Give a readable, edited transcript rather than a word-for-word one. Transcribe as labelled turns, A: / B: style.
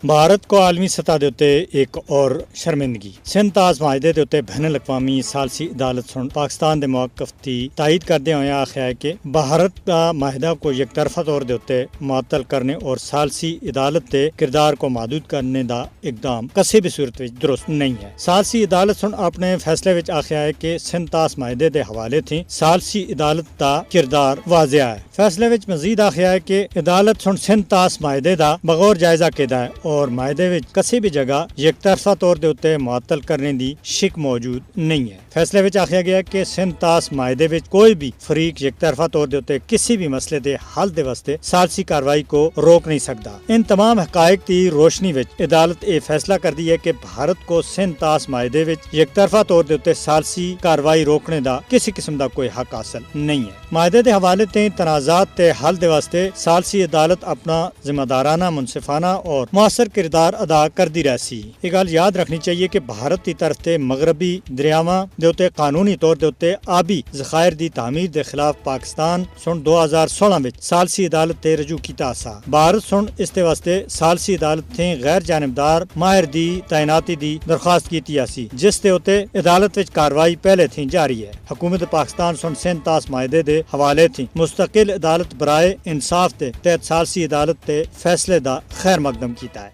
A: بھارت کو عالمی سطح دے اتے ایک اور شرمندگی سنتاز معاہدے دے اتے بین الاقوامی ثالثی عدالت سن پاکستان دے موقف دی تائید کردے ہوئے آخیا ہے کہ بھارت کا معاہدہ کو یک طرفہ طور دے اتے معطل کرنے اور ثالثی عدالت دے کردار کو محدود کرنے دا اقدام کسی بھی صورت وچ درست نہیں ہے۔ ثالثی عدالت سن اپنے فیصلے وچ آخیا ہے کہ سنتاز معاہدے دے حوالے تھی ثالثی عدالت دا کردار واضح ہے۔ فیصلے وچ مزید آخیا ہے کہ عدالت سن سنتاز معاہدے دا بغور جائزہ کیدا ہے اور معاہدے وچ کسی بھی جگہ یک طرفہ طور دے اتے معطل کرنے دی شک موجود نہیں ہے۔ فیصلے وچ آخیا گیا کہ سنتاز معاہدے وچ کوئی بھی فریق یک طرفہ طور دے اتے کسی بھی مسئلے دے حل دے واسطے ثالثی کاروائی کو روک نہیں سکتا۔ ان تمام حقائق دی روشنی وچ عدالت یہ فیصلہ کر دی ہے کہ بھارت کو سنتاز معاہدے وچ یک طرفہ طور دے اتے ثالثی کاروائی روکنے دا کسی قسم دا کوئی حق حاصل نہیں ہے۔ معاہدے دے حوالے تے تنازعات تے حل دے واسطے ثالثی عدالت اپنا ذمہ دارانہ، منصفانہ اور مؤثر کردار ادا کردی رہ سی۔ یہ گل یاد رکھنی چاہیے کہ بھارت کی طرف تے مغربی دریاواں دے اتے قانونی طور دے اتے آبی ذخائر دی تعمیر دے خلاف پاکستان سن 2016 وچ ثالثی عدالت تے رجوع کیتا سا۔ بھارت سن اس دے واسطے ثالثی عدالت تے غیر جانبدار ماہر دی تعیناتی دی درخواست کیتی سی، جس دے اتے عدالت وچ کاروائی پہلے تھی جاری ہے۔ حکومت پاکستان سن سنتاز معاہدے دے حوالے تھی مستقل عدالت برائے انصاف دے تحت ثالثی عدالت تے فیصلے دا خیر مقدم کیتا ہے۔